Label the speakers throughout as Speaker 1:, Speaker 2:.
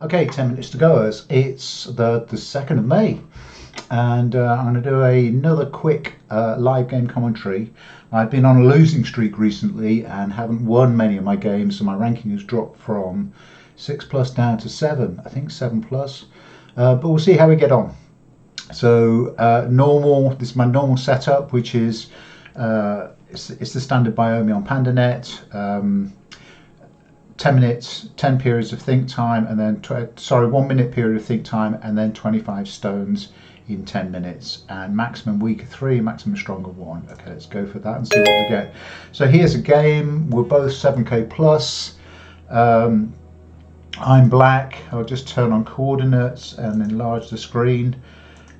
Speaker 1: Okay, 10 minutes to go. It's the 2nd of May, and I'm going to do another quick live game commentary. I've been on a losing streak recently and haven't won many of my games, so my ranking has dropped from 6 plus down to 7, I think 7 plus. But we'll see how we get on. So this is my normal setup, which is it's the standard Biomi on PandaNet. 10 minutes, 10 periods of think time, and then 1 minute period of think time, and then 25 stones in 10 minutes, and maximum weaker 3, maximum stronger 1. Okay, let's go for that and see what we get. So here's a game. We're both 7k plus. I'm black. I'll just turn on coordinates and enlarge the screen,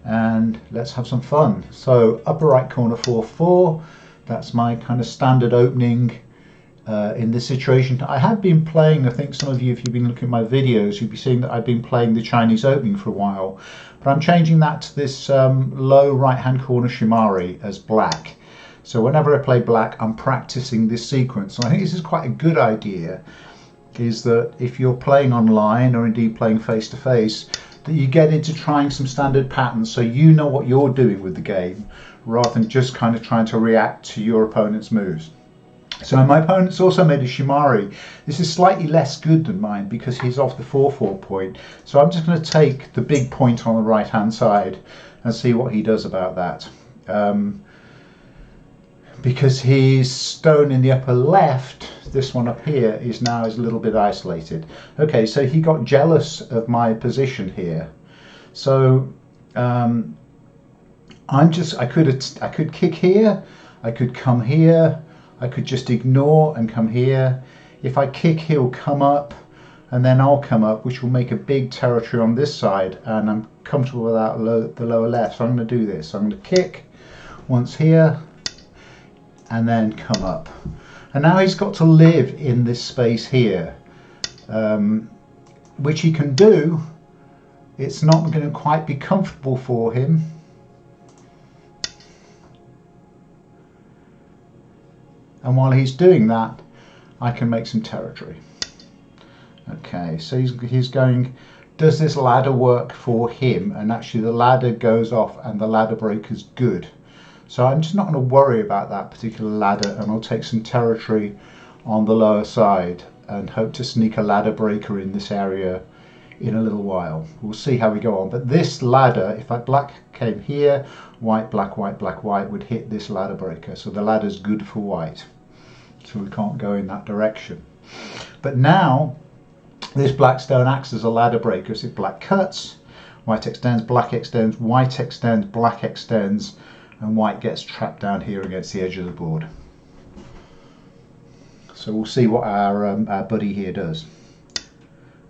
Speaker 1: and let's have some fun. So upper right corner 4-4. That's my kind of standard opening. In this situation, I have been playing, I think some of you, if you've been looking at my videos, you'll be seeing that I've been playing the Chinese opening for a while, but I'm changing that to this low right hand corner Shimari as black. So whenever I play black, I'm practicing this sequence. So I think this is quite a good idea, is that if you're playing online or indeed playing face to face, that you get into trying some standard patterns so you know what you're doing with the game, rather than just kind of trying to react to your opponent's moves. So my opponent's also made a Shimari. This is slightly less good than mine because he's off the 4-4 point. So I'm just going to take the big point on the right hand side and see what he does about that. Because his stone in the upper left, this one up here, is a little bit isolated. Okay, so he got jealous of my position here. So I could kick here, I could come here, I could just ignore and come here. If I kick, he'll come up, and then I'll come up, which will make a big territory on this side, and I'm comfortable without the lower left. So I'm going to do this. So I'm going to kick once here, and then come up. And now he's got to live in this space here, which he can do. It's not going to quite be comfortable for him. And while he's doing that, I can make some territory. Okay, so he's going, does this ladder work for him? And actually the ladder goes off and the ladder breaker's good. So I'm just not going to worry about that particular ladder, and I'll take some territory on the lower side and hope to sneak a ladder breaker in this area in a little while. We'll see how we go on. But this ladder, if black came here, white, black, white, black, white, would hit this ladder breaker. So the ladder's good for white. So we can't go in that direction. But now this black stone acts as a ladder breaker. So if black cuts, white extends, black extends, white extends, black extends, and white gets trapped down here against the edge of the board. So we'll see what our buddy here does.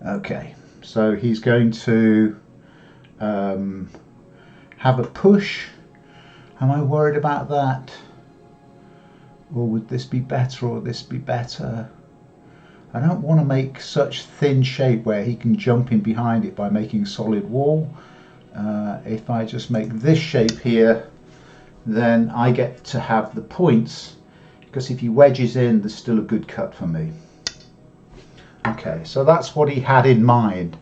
Speaker 1: Okay, so he's going to have a push. Am I worried about that? Or would this be better, or this be better? I don't want to make such thin shape where he can jump in behind it by making a solid wall. If I just make this shape here, then I get to have the points, because if he wedges in, there's still a good cut for me. Okay, so that's what he had in mind.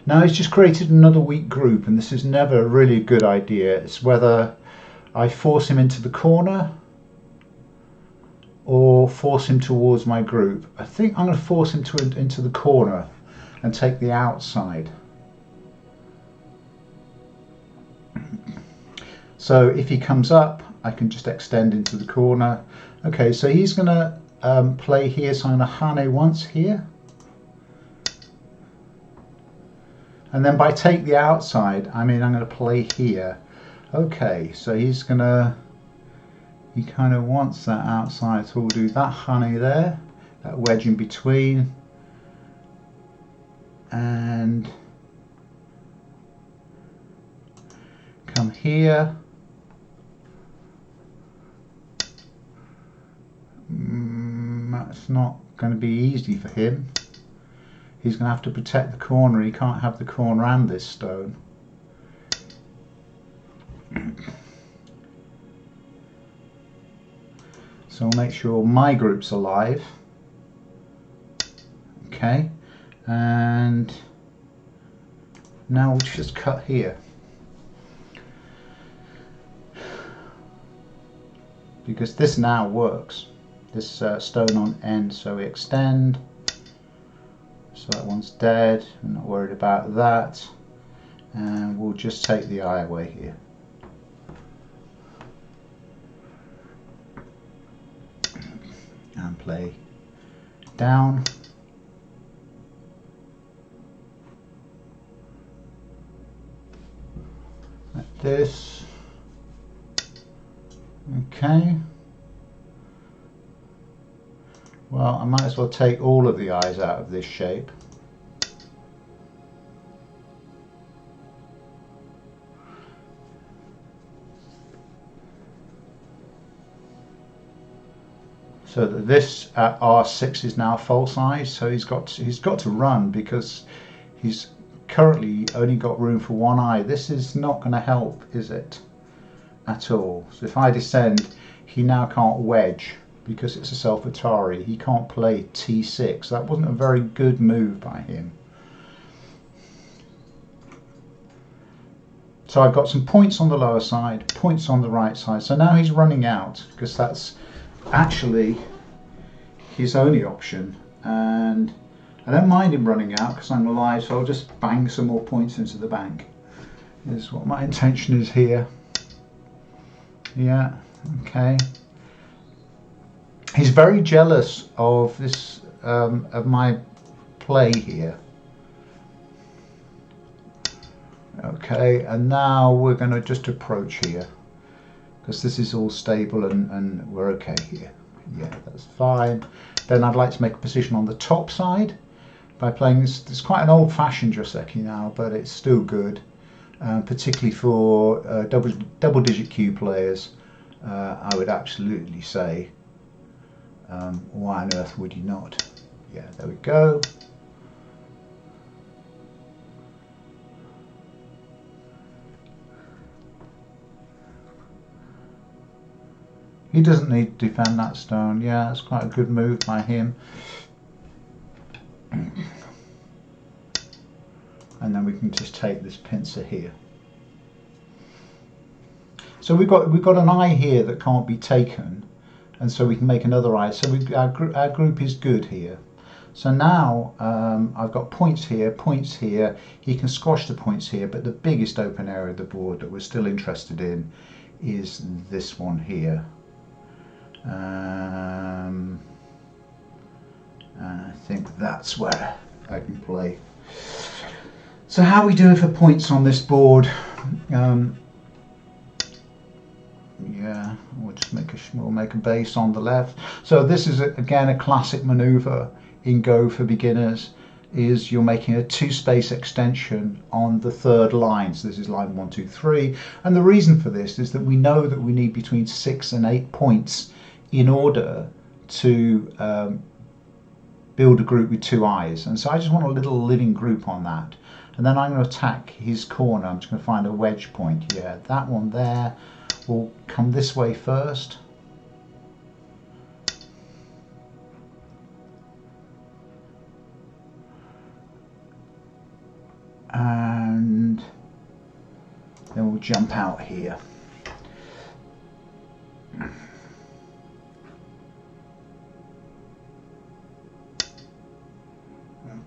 Speaker 1: Now he's just created another weak group, and this is never really a good idea. It's whether I force him into the corner or force him towards my group. I think I'm going to force him into the corner and take the outside. So if he comes up, I can just extend into the corner. Okay, so he's going to play here, so I'm going to hane once here. And then by take the outside, I mean I'm going to play here. Okay, so he kind of wants that outside, so we'll do that honey there, that wedge in between, and come here. That's not going to be easy for him. He's going to have to protect the corner. He can't have the corner and this stone. So I'll make sure my group's alive. Okay, and Now we'll just cut here. Because this now works. This stone on end, so we extend. So that one's dead, I'm not worried about that. And we'll just take the eye away here. And play down. Like this. Okay. Well, I might as well take all of the eyes out of this shape. So that this R6 is now full size, so he's got to run because he's currently only got room for one eye. This is not going to help, is it? At all. So if I descend, he now can't wedge because it's a self-Atari. He can't play T6. That wasn't a very good move by him. So I've got some points on the lower side, points on the right side. So now he's running out because that's actually his only option. And I don't mind him running out because I'm alive, so I'll just bang some more points into the bank. Is what my intention is here. Yeah, okay. He's very jealous of this, of my play here. Okay, and now we're going to just approach here because this is all stable and we're okay here. Yeah, that's fine. Then I'd like to make a position on the top side by playing this. It's quite an old-fashioned Joseki now, but it's still good. Particularly for double-digit Q players, I would absolutely say, why on earth would you not? Yeah, there we go. He doesn't need to defend that stone. Yeah, that's quite a good move by him. And then we can just take this pincer here. So we've got an eye here that can't be taken, and so we can make another eye. So our group is good here. So now I've got points here, points here. He can squash the points here, but the biggest open area of the board that we're still interested in is this one here. And I think that's where I can play. So how are we doing for points on this board? Yeah, we'll make a base on the left. So this is again a classic maneuver in Go for beginners. Is you're making a two-space extension on the third line. So this is line 1, 2, 3, and the reason for this is that we know that we need between 6 and 8 points in order to build a group with 2 eyes. And so I just want a little living group on that. And then I'm going to attack his corner. I'm just going to find a wedge point. Yeah, that one there will come this way first. And then we'll jump out here.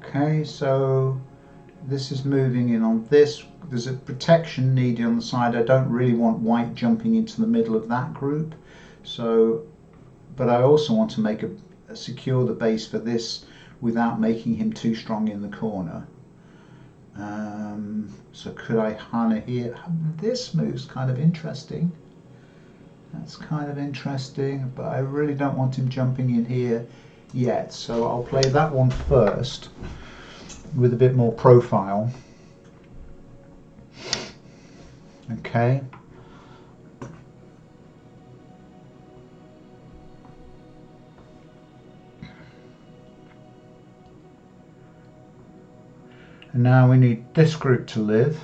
Speaker 1: Okay, so this is moving in on this. There's a protection needed on the side. I don't really want white jumping into the middle of that group. So, but I also want to make a secure the base for this without making him too strong in the corner. So could I Hana here? This move's kind of interesting. That's kind of interesting, but I really don't want him jumping in here yet. So I'll play that one first with a bit more profile. Okay. And now we need this group to live,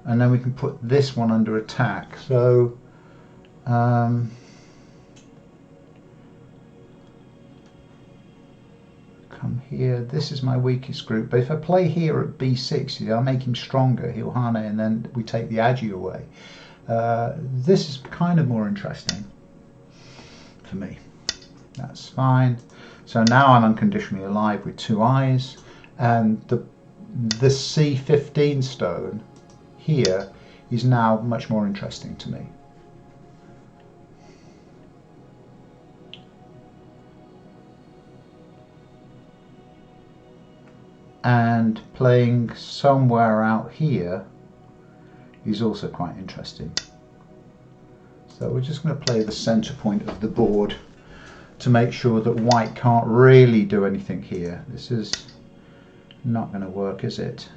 Speaker 1: and then we can put this one under attack. So come here, this is my weakest group. But if I play here at b6, I'll make him stronger. He'll Hane, and then we take the agi away. This is kind of more interesting for me. That's fine. So now I'm unconditionally alive with 2 eyes, and the c15 stone here is now much more interesting to me. And playing somewhere out here is also quite interesting. So we're just going to play the center point of the board to make sure that white can't really do anything here. This is not going to work, is it?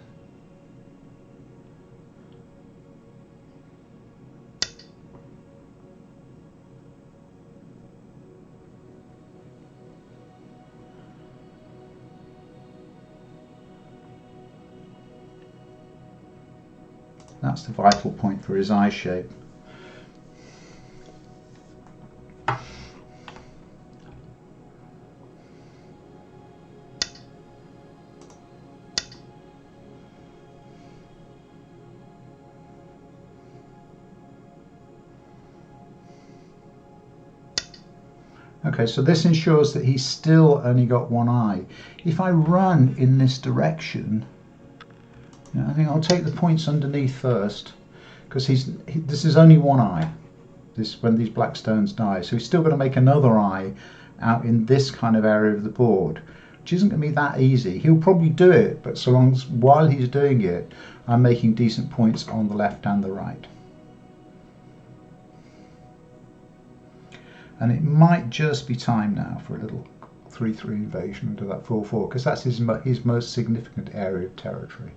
Speaker 1: That's the vital point for his eye shape. Okay, so this ensures that he's still only got 1 eye. If I run in this direction, I think I'll take the points underneath first, because this is only 1 eye. This when these black stones die, so he's still going to make another eye out in this kind of area of the board, which isn't going to be that easy. He'll probably do it, but so long as while he's doing it, I'm making decent points on the left and the right. And it might just be time now for a little 3-3 invasion into that 4-4, because that's his most significant area of territory.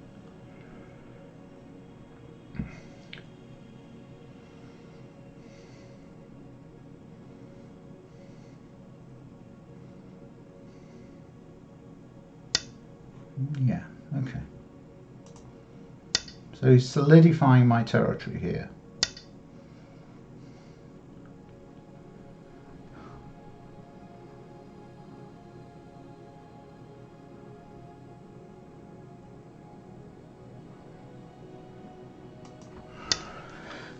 Speaker 1: Yeah, okay. So he's solidifying my territory here.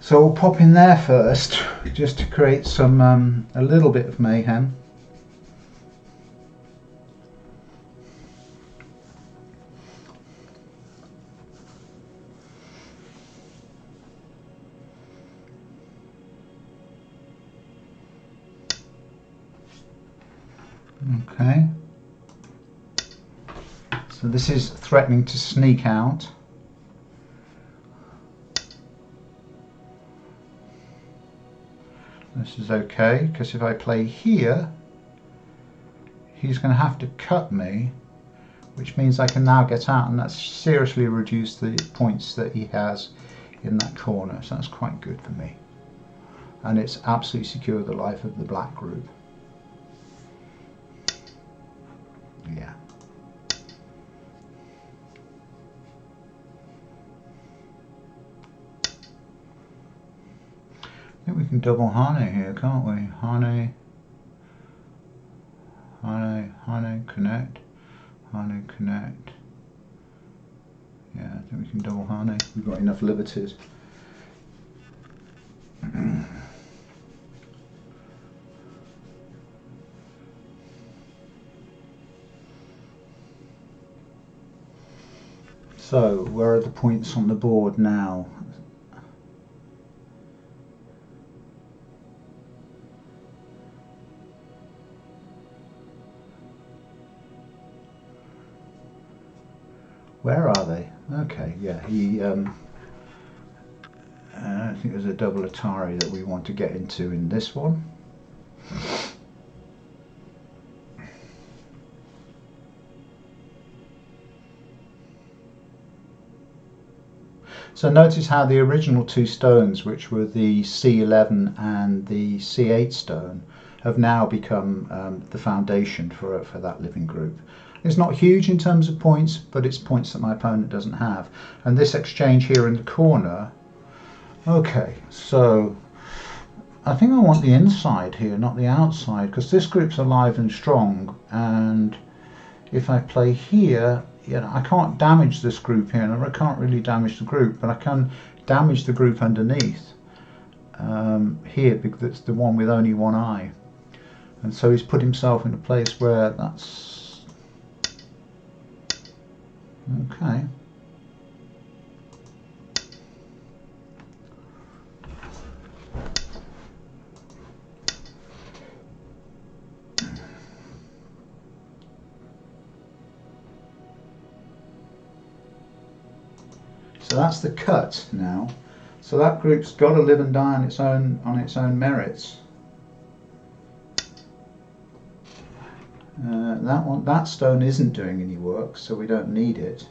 Speaker 1: So we'll pop in there first, just to create some a little bit of mayhem. Okay. So this is threatening to sneak out. This is okay, because if I play here, he's going to have to cut me, which means I can now get out, and that's seriously reduced the points that he has in that corner. So that's quite good for me. And it's absolutely secured the life of the black group. Yeah. I think we can double Hane here, can't we? Hane, connect, Hane, connect. Yeah, I think we can double Hane. We've got enough liberties. So, where are the points on the board now? Where are they? Okay, yeah, I think there's a double Atari that we want to get into in this one. So notice how the original 2 stones, which were the C11 and the C8 stone, have now become the foundation for that living group. It's not huge in terms of points, but it's points that my opponent doesn't have. And this exchange here in the corner, okay, so I think I want the inside here, not the outside, because this group's alive and strong, and if I play here, you know, I can't damage this group here, and I can't really damage the group, but I can damage the group underneath here, because it's the one with only one eye. And so he's put himself in a place where that's okay. So that's the cut now. So that group's got to live and die on its own merits. That stone isn't doing any work, so we don't need it.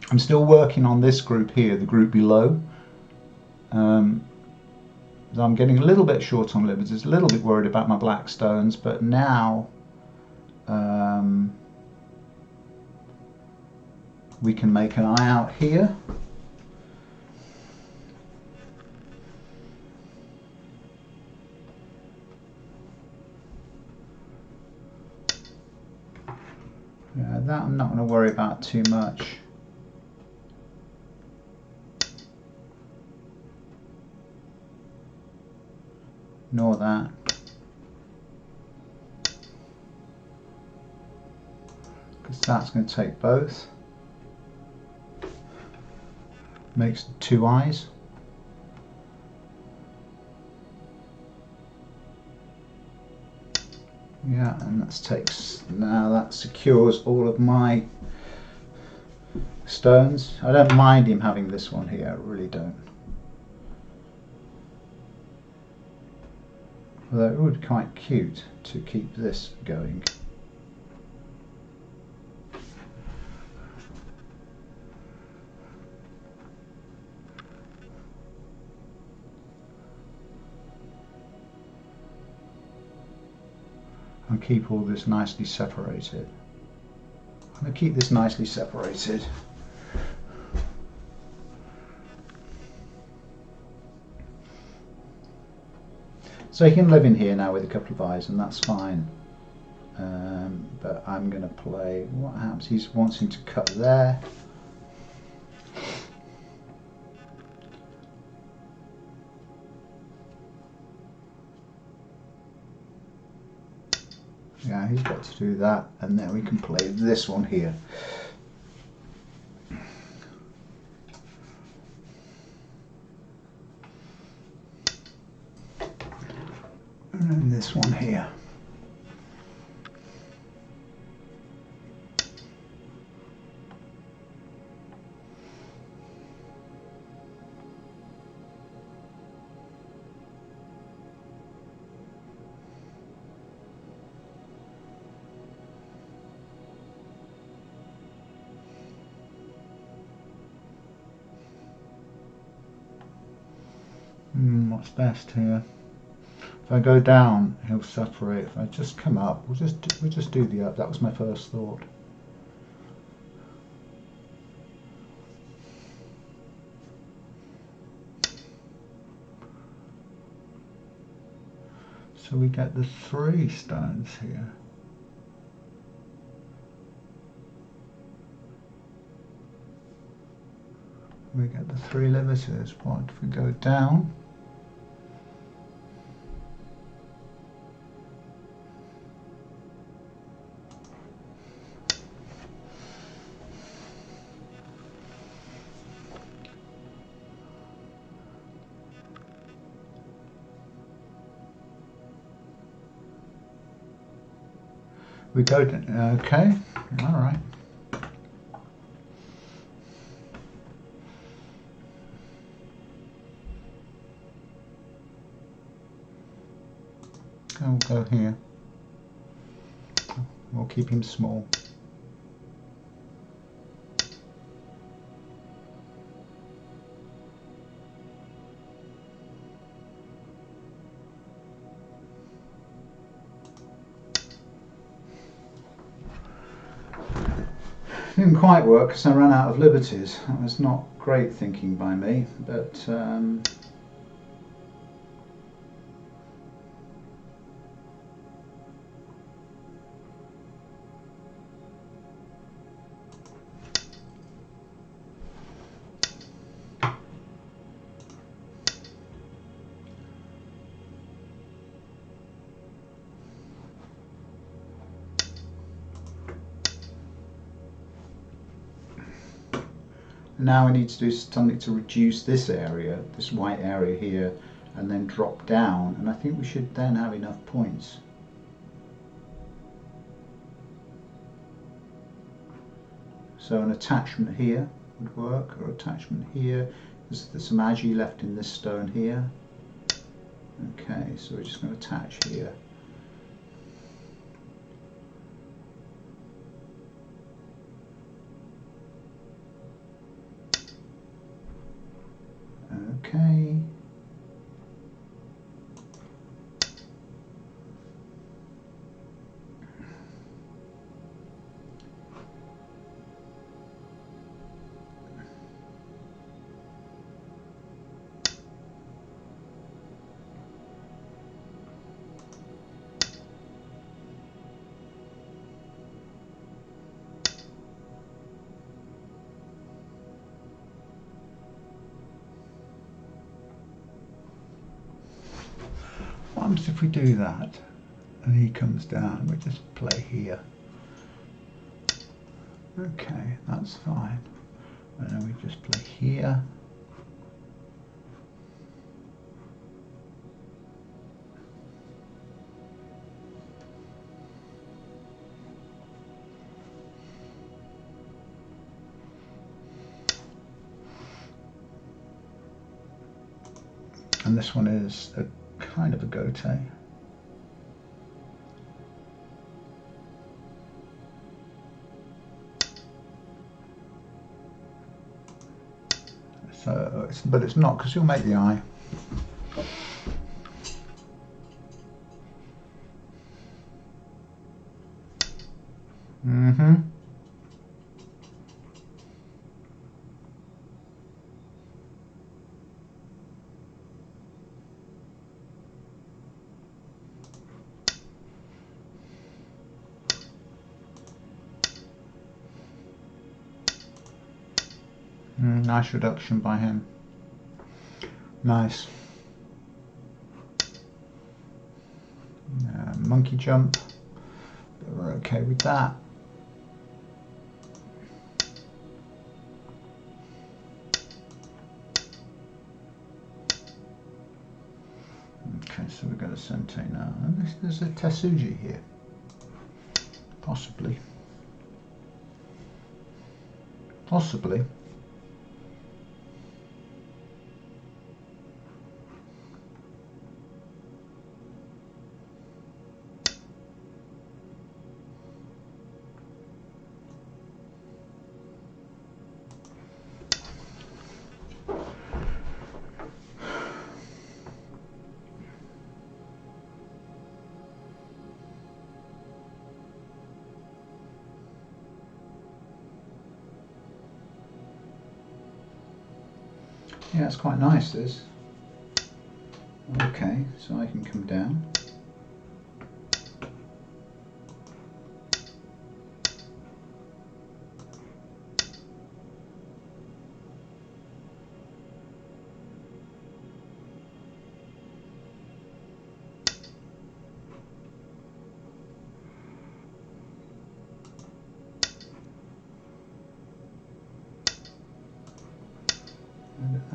Speaker 1: I'm still working on this group here, the group below. I'm getting a little bit short on livers, a little bit worried about my black stones, but now we can make an eye out here. Yeah, that I'm not going to worry about too much. Ignore that. Because that's going to take both. Makes 2 eyes. Yeah, and now that secures all of my stones. I don't mind him having this one here, I really don't. Although it would be quite cute to keep this going. And keep all this nicely separated. I'm going to keep this nicely separated. So he can live in here now with a couple of eyes, and that's fine. But I'm going to play, what happens, he wants him to cut there. Yeah, he's got to do that, and then we can play this one here. And then this one here. What's best here? If I go down, he'll separate. If I just come up, we'll just do the up. That was my first thought. So we get the 3 stones here. We get the 3 livators. What if we go down? We go to, okay, all right. And we'll go here. We'll keep him small. Didn't quite work because I ran out of liberties. That was not great thinking by me, but now I need to do something to reduce this area, this white area here, and then drop down, and I think we should then have enough points. So an attachment here would work, or attachment here. There's some agi left in this stone here. Okay, so we're just going to attach here. Okay. What happens if we do that and he comes down? We just play here. Okay, that's fine. And then we just play here. And this one is a kind of a goatee. So, but it's not, because you'll make the eye. Mm-hmm. Nice reduction by him. Nice. Monkey jump. We're okay with that. Okay, so we've got a sente now. And there's a Tetsuji here. Possibly. Possibly. Yeah, it's quite nice, this. Okay, so I can come down.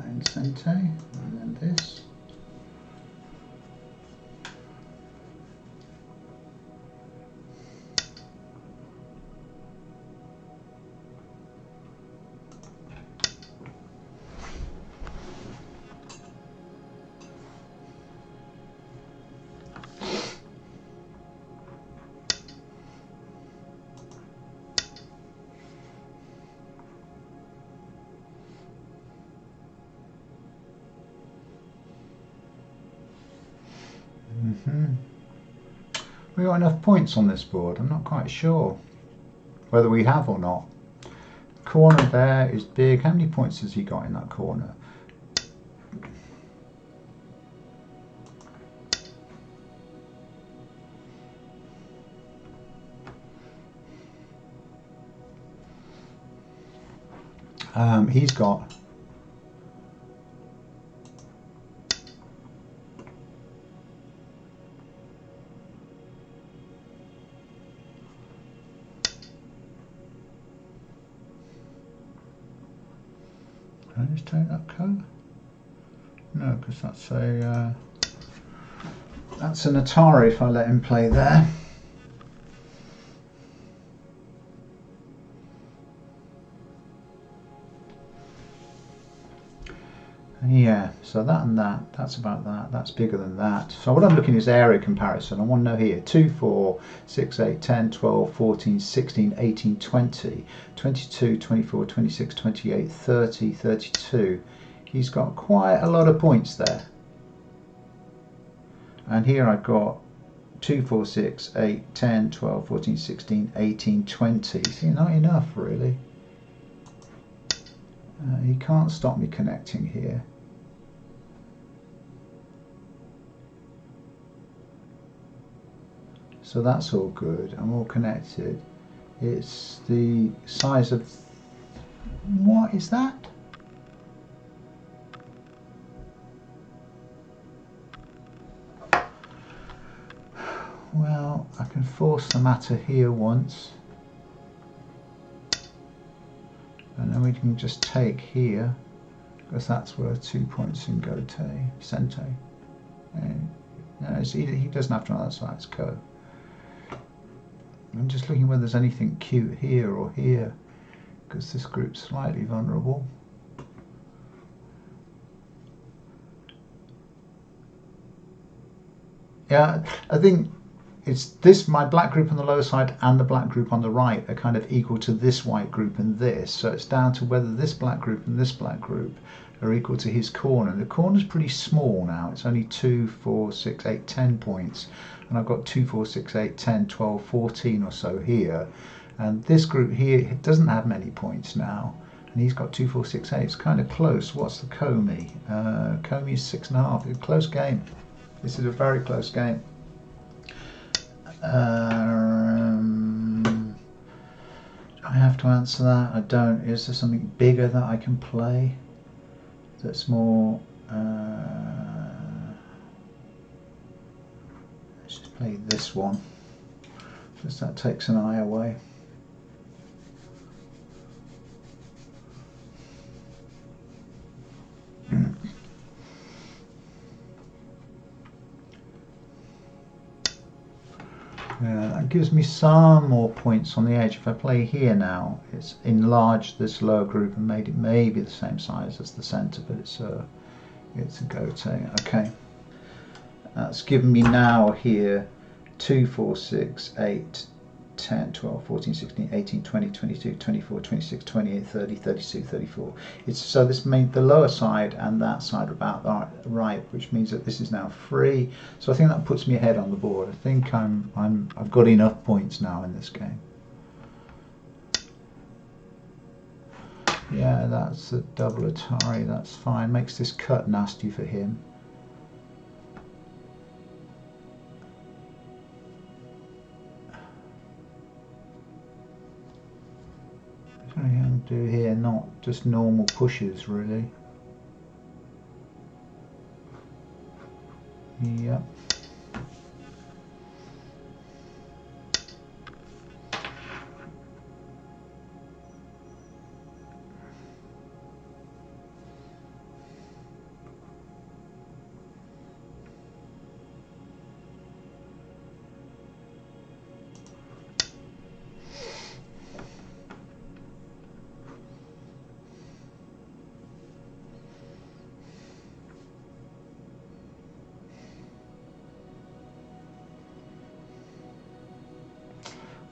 Speaker 1: And sente, and then this. We got enough points on this board. I'm not quite sure whether we have or not. corner there is big. How many points has he got in that corner? He's got Can I just take that code? No, because that's an Atari if I let him play there. Yeah, so that and that's about that. That's bigger than that. So what I'm looking is area comparison. I want to know here 2, 4, 6, 8, 10, 12, 14, 16, 18, 20, 22, 24, 26, 28, 30, 32. He's got quite a lot of points there. And here I've got 2, 4, 6, 8, 10, 12, 14, 16, 18, 20. See, not enough really. He can't stop me connecting here. So that's all good. I'm all connected. It's the size of... What is that? Well, I can force the matter here once. And then we can just take here, because that's worth 2 points in Gote, Sente. No, he doesn't have to know that's why it's Ko. I'm just looking whether there's anything cute here or here, because this group's slightly vulnerable. Yeah, I think it's this, my black group on the lower side and the black group on the right are kind of equal to this white group and this. So it's down to whether this black group and this black group are equal to his corner. The corner's pretty small now. It's only 2, 4, 6, 8, 10 points. And I've got 2, 4, 6, 8, 10, 12, 14 or so here. And this group here doesn't have many points now. And he's got 2, 4, 6, 8. It's kind of close. What's the Komi? Komi is 6.5. It's a close game. This is a very close game. I have to answer that. I don't. Is there something bigger that I can play that's more... let's just play this one, because that takes an eye away. Yeah, that gives me some more points on the edge. If I play here now, it's enlarged this lower group and made it maybe the same size as the centre, but it's a Gote. Okay, that's given me now here 2, 4, 6, 8, 10, 12, 14, 16, 18, 20, 22, 24, 26, 28, 30, 32, 34. So this made the lower side and that side are about right, which means that this is now free. So I think that puts me ahead on the board. I think I've got enough points now in this game. Yeah, that's a double Atari. That's fine. Makes this cut nasty for him. What I can do here, not just normal pushes really. Yep.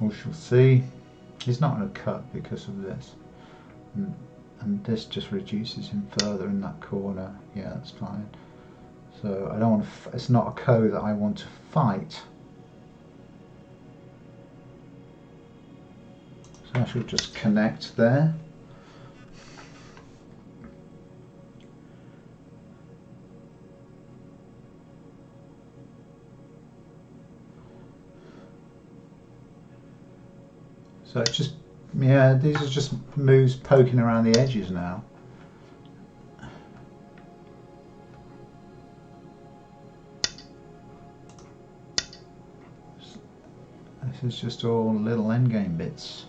Speaker 1: We shall see. He's not going to cut because of this, and this just reduces him further in that corner. Yeah, that's fine. So I don't want to. It's not a Ko that I want to fight. So I should just connect there. So it's just, yeah, these are just moves poking around the edges now. This is just all little endgame bits.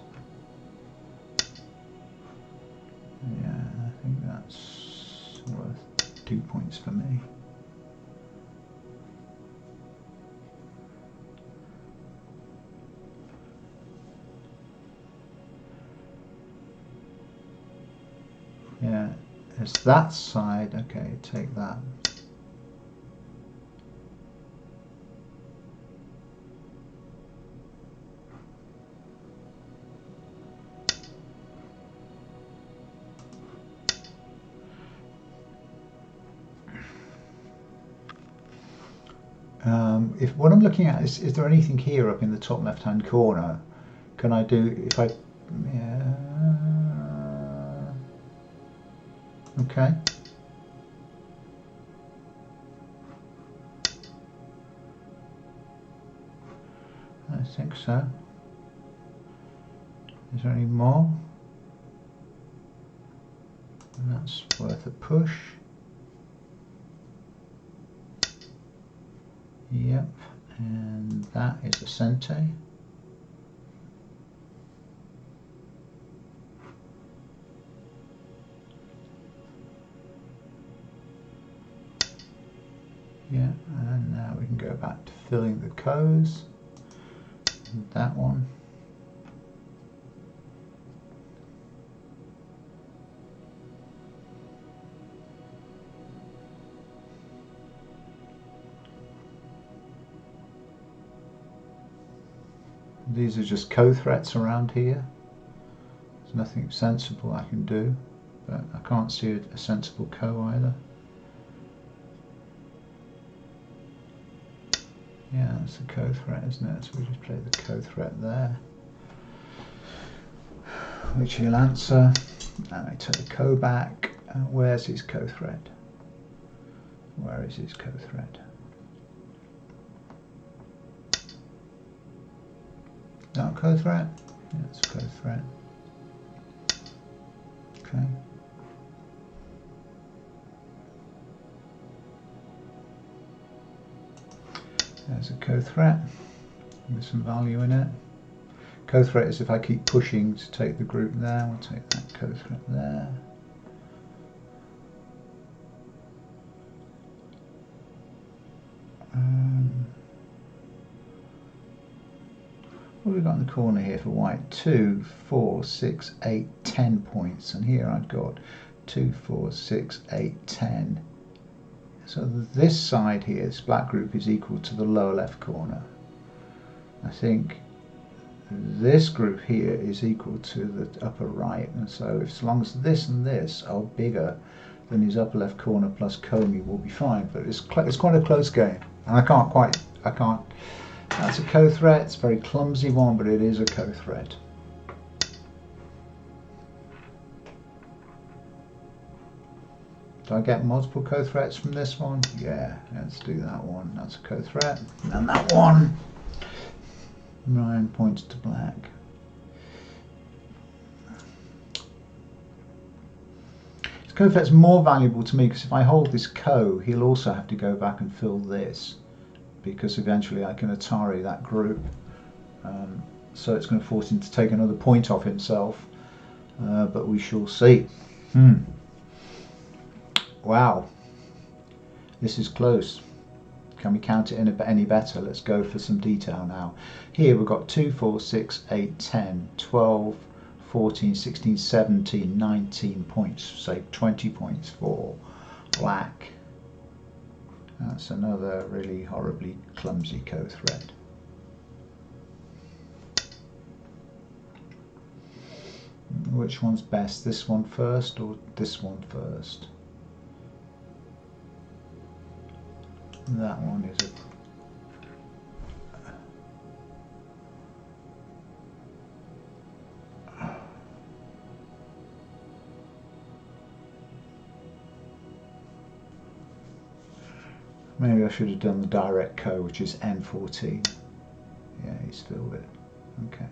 Speaker 1: Yeah, I think that's worth 2 points for me. Yeah, it's that side. Okay, take that. If what I'm looking at is there anything here up in the top left hand corner? Can I do, if I, yeah, okay. I think so. Is there any more? And that's worth a push. Yep, and that is a cente. Yeah, and now we can go back to filling the co's. That one. These are just co-threats around here. There's nothing sensible I can do, but I can't see a sensible co either. Yeah, that's a co-threat, isn't it? So we just play the co-threat there, which he'll answer. And I take the co back. Where's his co-threat? Where is his co-threat? Not a co-threat? Yeah, it's a co-threat. Okay. There's a co-threat with some value in it. Co-threat is if I keep pushing to take the group there. We'll take that co-threat there. What have we got in the corner here for white? 2, 4, 6, 8, 10 points. And here I've got 2, 4, 6, 8, 10. So this side here, this black group, is equal to the lower left corner. I think this group here is equal to the upper right. And so as long as this and this are bigger than his upper left corner plus Comey, will be fine. But it's quite a close game. And I can't. That's a co-threat. It's a very clumsy one, but it is a co-threat. Do I get multiple co-threats from this one? Yeah, let's do that one. That's a co-threat. And that one. 9 points to black. This co-threat's more valuable to me because if I hold this co, he'll also have to go back and fill this, because eventually I can Atari that group. So it's going to force him to take another point off himself, but we shall see. Wow, this is close. Can we count it any better? Let's go for some detail now. Here we've got 2, 4, 6, 8, 10, 12, 14, 16, 17, 19 points, say 20 points for black. That's another really horribly clumsy co-threat. Which one's best? This one first or this one first? That one is a... Maybe I should have done the direct co, which is N14. Yeah, he's filled it. Okay.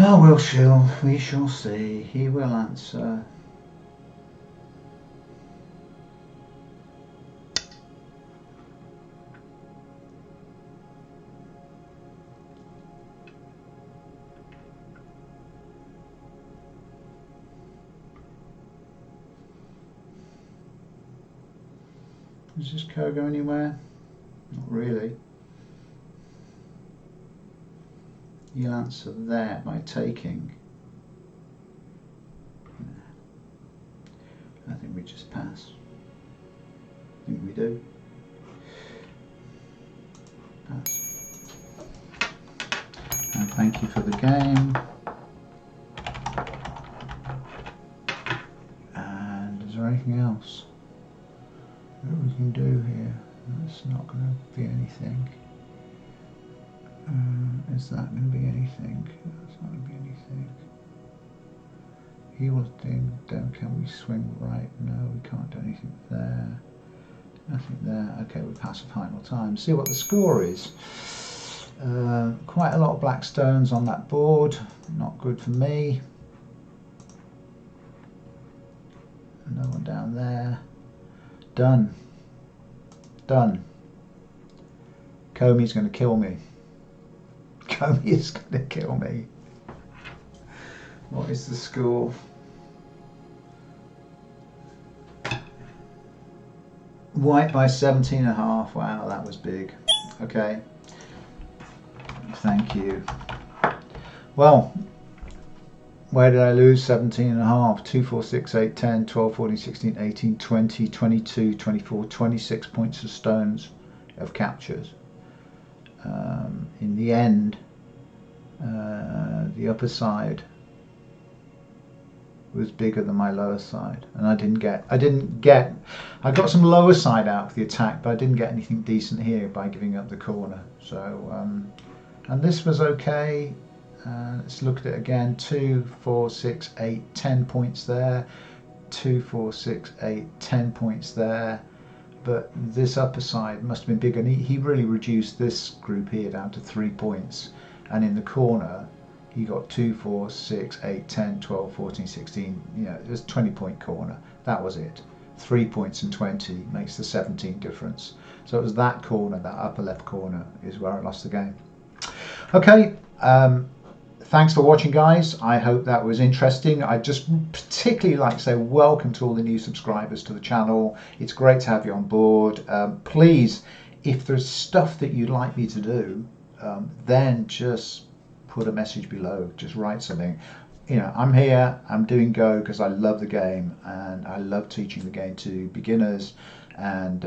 Speaker 1: Oh, we shall see. He will answer. Does this code go anywhere? Not really. You'll answer there by taking. I think we just pass. I think we do. Pass. And thank you for the game. And is there anything else that we can do here? That's not going to be anything. Is that going to be anything? That's not going to be anything. He will think, can we swing right? No, we can't do anything there. Nothing there. Okay, we pass the final time. See what the score is. Quite a lot of black stones on that board. Not good for me. No one down there. Done. Done. Comey's going to kill me. Comey is going to kill me. What is the score? White by 17.5. Wow, that was big. Okay. Thank you. Well, where did I lose? 17.5. 2, 4, 6, 8, 10, 12, 14, 16, 18, 20, 22, 24, 26 points of stones of captures. In the end, the upper side was bigger than my lower side, and I got some lower side out for the attack, but I didn't get anything decent here by giving up the corner. So and this was okay. Let's look at it again. 2, 4, 6, 8, 10 points there. 2, 4, 6, 8, 10 points there. But this upper side must have been bigger, and he really reduced this group here down to 3 points, and in the corner he got 2, 4, 6, 8, 10, 12, 14, 16, you know, it was a 20-point corner. That was it. 3 points and 20 makes the 17 difference. So it was that corner, that upper left corner, is where I lost the game. Okay, thanks for watching, guys. I hope that was interesting. I just particularly like to say welcome to all the new subscribers to the channel. It's great to have you on board. Please, if there's stuff that you'd like me to do, then just put a message below. Just write something. You know, I'm here, I'm doing Go because I love the game and I love teaching the game to beginners, and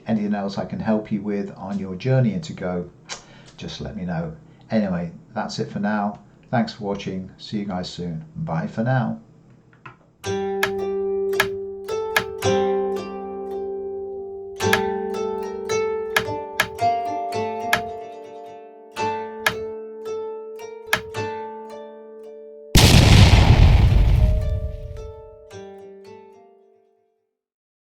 Speaker 1: anything else I can help you with on your journey into Go, just let me know. Anyway, that's it for now. Thanks for watching. See you guys soon. Bye for now.